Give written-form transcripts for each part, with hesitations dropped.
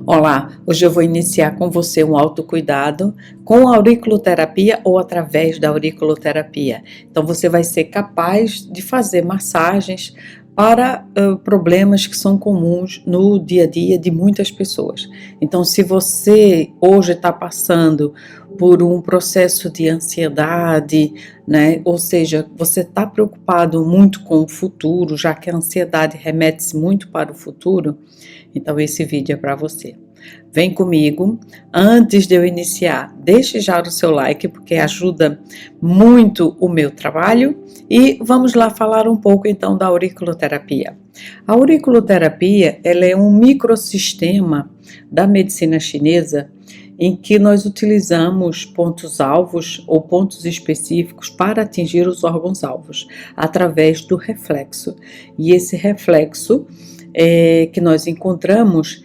Olá, hoje eu vou iniciar com você um autocuidado com auriculoterapia ou através da auriculoterapia. Então você vai ser capaz de fazer massagens para problemas que são comuns no dia a dia de muitas pessoas. Então, se você hoje está passando por um processo de ansiedade, né? Ou seja, você está preocupado muito com o futuro, já que a ansiedade remete-se muito para o futuro, então esse vídeo é para você. Vem comigo. Antes de eu iniciar, deixe já o seu like, porque ajuda muito o meu trabalho. E vamos lá falar um pouco então da auriculoterapia. A auriculoterapia, ela é um microsistema da medicina chinesa em que nós utilizamos pontos-alvos ou pontos específicos para atingir os órgãos-alvos, através do reflexo. E esse reflexo que nós encontramos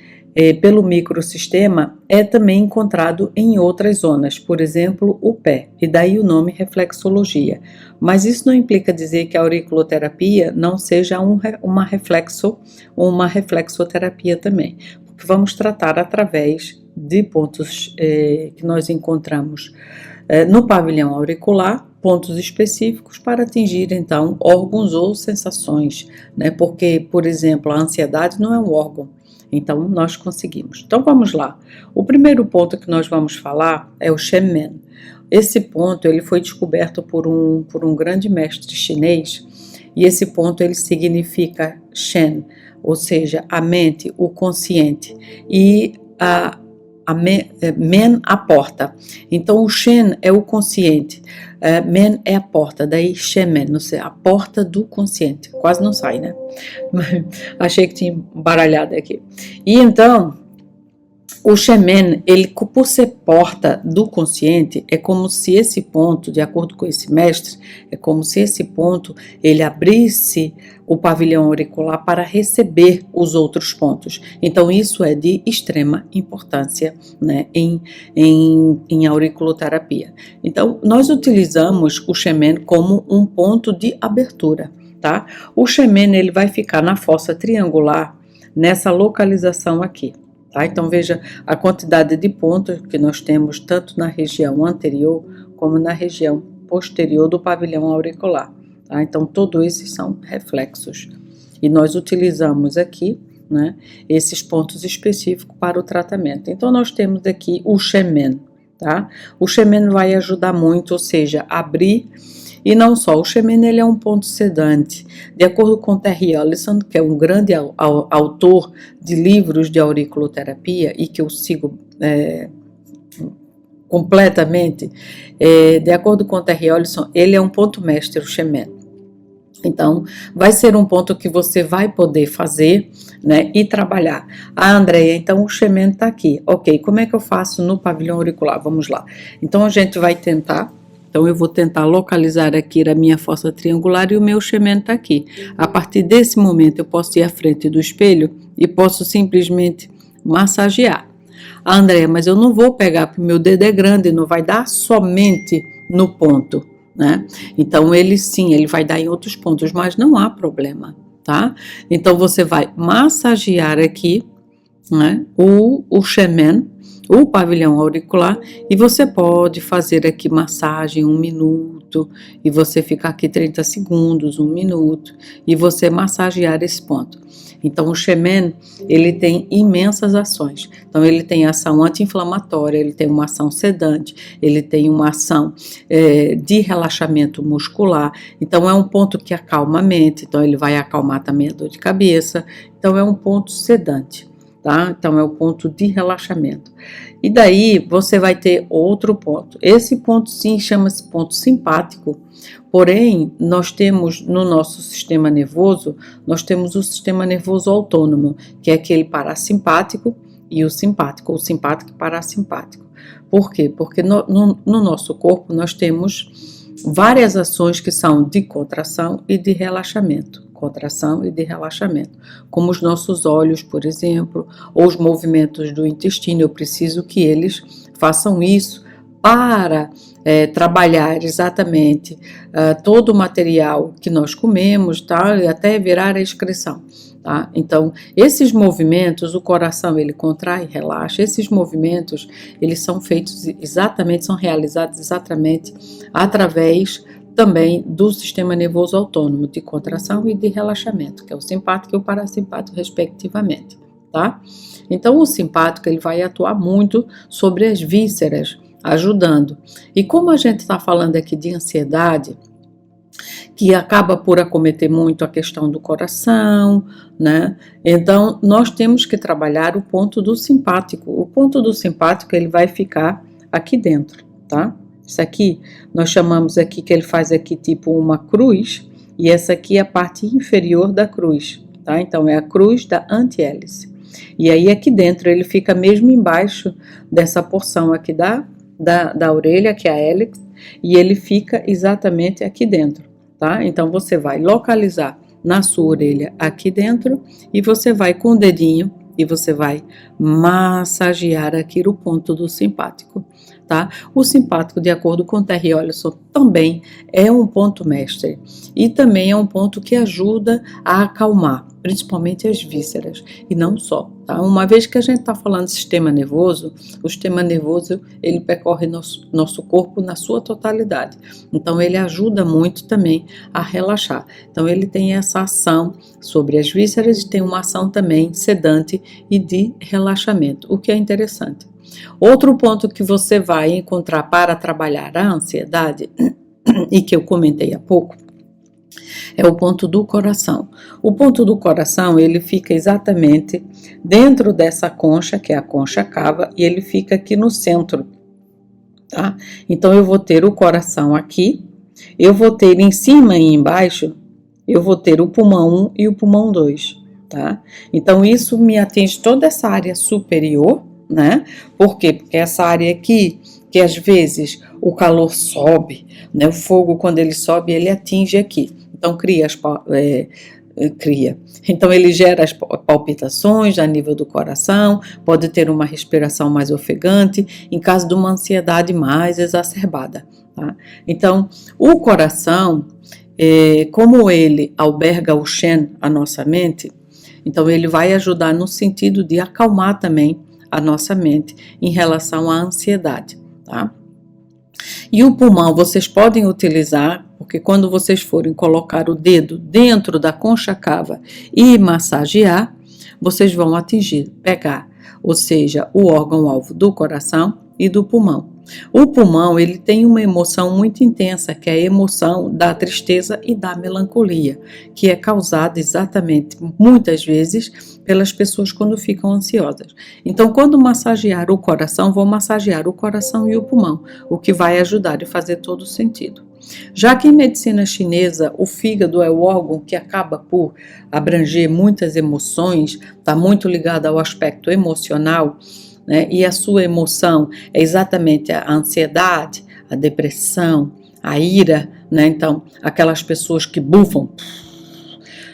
pelo microsistema é também encontrado em outras zonas, por exemplo, o pé, e daí o nome reflexologia. Mas isso não implica dizer que a auriculoterapia não seja uma reflexoterapia também, porque vamos tratar através de pontos que nós encontramos no pavilhão auricular, pontos específicos para atingir então órgãos ou sensações, né? Porque, por exemplo, a ansiedade não é um órgão, então nós conseguimos. Então vamos lá. O primeiro ponto que nós vamos falar é o Shenmen. Esse ponto ele foi descoberto por um grande mestre chinês, e esse ponto ele significa Shen, ou seja, a mente, o consciente, e Men, a porta. Então o Shen é o consciente, Men é a porta, daí Shemen, não sei, a porta do consciente. Quase não sai, né? Achei que tinha baralhado aqui. E então o Shemen, ele, por ser porta do consciente, é como se esse ponto, de acordo com esse mestre, é como se esse ponto ele abrisse o pavilhão auricular para receber os outros pontos. Então isso é de extrema importância, né, em auriculoterapia. Então nós utilizamos o Shemen como um ponto de abertura, tá? O Shemen ele vai ficar na fossa triangular, nessa localização aqui. Tá? Então veja a quantidade de pontos que nós temos tanto na região anterior como na região posterior do pavilhão auricular. Tá? Então todos esses são reflexos e nós utilizamos aqui, né, esses pontos específicos para o tratamento. Então nós temos aqui o Shemen, tá? O Shemen vai ajudar muito, ou seja, abrir. E não só, o Shemen ele é um ponto sedante. De acordo com Terry Ellison, que é um grande autor de livros de auriculoterapia e que eu sigo completamente, de acordo com Terry Ellison, ele é um ponto mestre, o Shemen. Então, vai ser um ponto que você vai poder fazer, né, e trabalhar. Andréia, então o Shemen está aqui. Ok, como é que eu faço no pavilhão auricular? Vamos lá. Então, a gente vai tentar. Então eu vou tentar localizar aqui a minha fossa triangular e o meu Shemen está aqui. A partir desse momento eu posso ir à frente do espelho e posso simplesmente massagear. André, mas eu não vou pegar porque o meu dedo é grande, não vai dar somente no ponto, né? Então ele sim, ele vai dar em outros pontos, mas não há problema, tá? Então você vai massagear aqui, né, o Shemen, o pavilhão auricular, e você pode fazer aqui massagem 1 minuto, e você ficar aqui 30 segundos, 1 minuto, e você massagear esse ponto. Então o Shemen, ele tem imensas ações. Então ele tem ação anti-inflamatória, ele tem uma ação sedante, ele tem uma ação de relaxamento muscular. Então é um ponto que acalma a mente, então ele vai acalmar também a dor de cabeça. Então é um ponto sedante. Tá? Então é o ponto de relaxamento. E daí você vai ter outro ponto. Esse ponto sim chama-se ponto simpático. Porém, nós temos no nosso sistema nervoso, nós temos o sistema nervoso autônomo, que é aquele parasimpático e o simpático e parasimpático. Por quê? Porque no nosso corpo nós temos várias ações que são de contração e de relaxamento. Contração e de relaxamento, como os nossos olhos, por exemplo, ou os movimentos do intestino. Eu preciso que eles façam isso para trabalhar exatamente todo o material que nós comemos, tá? E até virar a excreção. Tá? Então, esses movimentos, o coração ele contrai, relaxa, esses movimentos eles são feitos exatamente, são realizados exatamente através também do sistema nervoso autônomo, de contração e de relaxamento, que é o simpático e o parasimpático, respectivamente, tá? Então, o simpático ele vai atuar muito sobre as vísceras, ajudando. E como a gente está falando aqui de ansiedade, que acaba por acometer muito a questão do coração, né? Então, nós temos que trabalhar o ponto do simpático. O ponto do simpático, ele vai ficar aqui dentro, tá? Isso aqui, nós chamamos aqui, que ele faz aqui tipo uma cruz, e essa aqui é a parte inferior da cruz, tá? Então, é a cruz da antihélice. E aí, aqui dentro, ele fica mesmo embaixo dessa porção aqui da orelha, que é a hélice, e ele fica exatamente aqui dentro. Tá? Então, você vai localizar na sua orelha aqui dentro e você vai com o dedinho e você vai massagear aqui o ponto do simpático, tá? O simpático, de acordo com Terry Olson, também é um ponto mestre e também é um ponto que ajuda a acalmar, principalmente as vísceras, e não só, tá? Uma vez que a gente está falando de sistema nervoso, o sistema nervoso, ele percorre nosso corpo na sua totalidade, então ele ajuda muito também a relaxar. Então ele tem essa ação sobre as vísceras e tem uma ação também sedante e de relaxamento, o que é interessante. Outro ponto que você vai encontrar para trabalhar a ansiedade, e que eu comentei há pouco, é o ponto do coração. O ponto do coração, ele fica exatamente dentro dessa concha, que é a concha cava, e ele fica aqui no centro, tá? Então, eu vou ter o coração aqui, eu vou ter em cima e embaixo, eu vou ter o pulmão 1 e o pulmão 2, tá? Então, isso me atinge toda essa área superior, né? Por quê? Porque essa área aqui, que às vezes o calor sobe, né? O fogo, quando ele sobe, ele atinge aqui. Então, Então, ele gera as palpitações a nível do coração, pode ter uma respiração mais ofegante, em caso de uma ansiedade mais exacerbada, tá? Então, o coração, como ele alberga o Shen, a nossa mente, então ele vai ajudar no sentido de acalmar também a nossa mente em relação à ansiedade, tá? E o pulmão vocês podem utilizar, porque quando vocês forem colocar o dedo dentro da concha cava e massagear, vocês vão pegar, ou seja, o órgão-alvo do coração e do pulmão. O pulmão, ele tem uma emoção muito intensa, que é a emoção da tristeza e da melancolia, que é causada exatamente, muitas vezes, pelas pessoas quando ficam ansiosas. Então, quando massagear o coração, vou massagear o coração e o pulmão, o que vai ajudar e fazer todo o sentido. Já que em medicina chinesa, o fígado é o órgão que acaba por abranger muitas emoções, está muito ligado ao aspecto emocional, né? E a sua emoção é exatamente a ansiedade, a depressão, a ira, né? Então, aquelas pessoas que bufam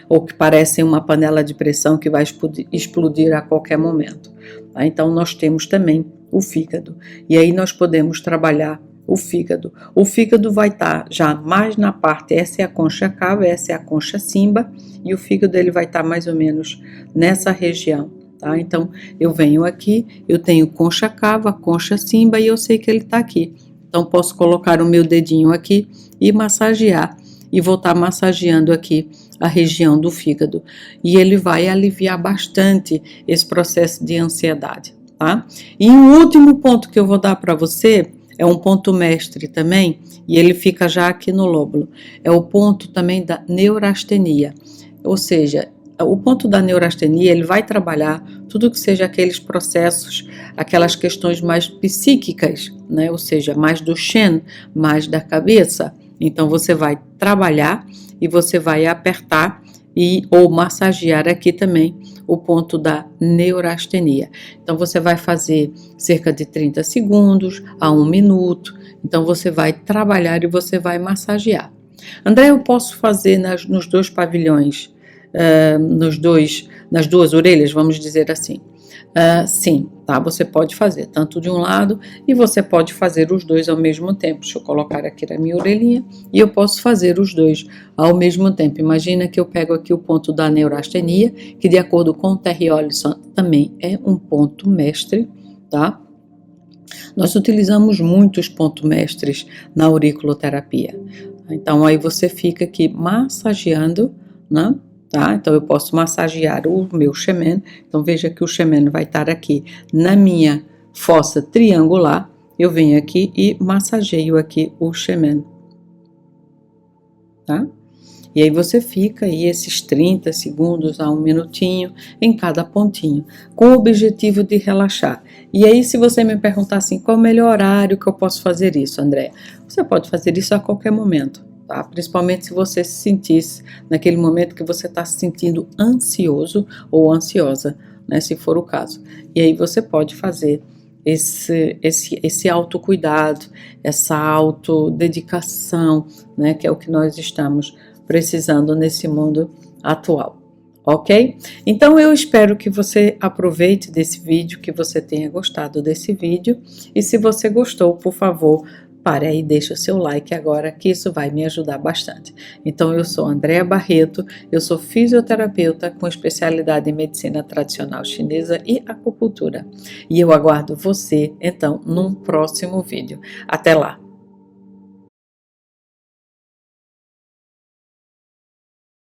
ou que parecem uma panela de pressão que vai explodir a qualquer momento, tá? Então, nós temos também o fígado, e aí nós podemos trabalhar o fígado. O fígado vai estar já mais na parte, essa é a concha cava, essa é a concha simba, e o fígado ele vai estar mais ou menos nessa região. Tá? Então, eu venho aqui, eu tenho concha cava, concha simba e eu sei que ele está aqui. Então, posso colocar o meu dedinho aqui e massagear. E vou estar massageando aqui a região do fígado. E ele vai aliviar bastante esse processo de ansiedade, tá? E um último ponto que eu vou dar para você, é um ponto mestre também, e ele fica já aqui no lóbulo. É o ponto também da neurastenia. Ou seja, o ponto da neurastenia, ele vai trabalhar tudo que seja aqueles processos, aquelas questões mais psíquicas, né? Ou seja, mais do Shen, mais da cabeça. Então, você vai trabalhar e você vai apertar ou massagear aqui também o ponto da neurastenia. Então, você vai fazer cerca de 30 segundos a 1 minuto. Então, você vai trabalhar e você vai massagear. André, eu posso fazer nos dois pavilhões, nas duas orelhas, vamos dizer assim. Sim, tá? Você pode fazer tanto de um lado e você pode fazer os dois ao mesmo tempo. Deixa eu colocar aqui na minha orelhinha e eu posso fazer os dois ao mesmo tempo. Imagina que eu pego aqui o ponto da neurastenia, que de acordo com o Terry Olson também é um ponto mestre, tá? Nós utilizamos muitos pontos mestres na auriculoterapia. Então aí você fica aqui massageando, né? Tá? Então eu posso massagear o meu shemen. Então veja que o shemen vai estar aqui na minha fossa triangular. Eu venho aqui e massageio aqui o shemen, tá? E aí você fica aí esses 30 segundos a 1 minutinho em cada pontinho, com o objetivo de relaxar. E aí se você me perguntar assim, qual é o melhor horário que eu posso fazer isso, André? Você pode fazer isso a qualquer momento, tá? Principalmente se você se sentisse naquele momento que você está se sentindo ansioso ou ansiosa, né? Se for o caso. E aí você pode fazer esse autocuidado, essa autodedicação, né? Que é o que nós estamos precisando nesse mundo atual, ok? Então eu espero que você aproveite desse vídeo, que você tenha gostado desse vídeo, e se você gostou, por favor, pare aí e deixe o seu like agora, que isso vai me ajudar bastante. Então eu sou Andréa Barreto, eu sou fisioterapeuta com especialidade em medicina tradicional chinesa e acupuntura, e eu aguardo você, então, num próximo vídeo. Até lá!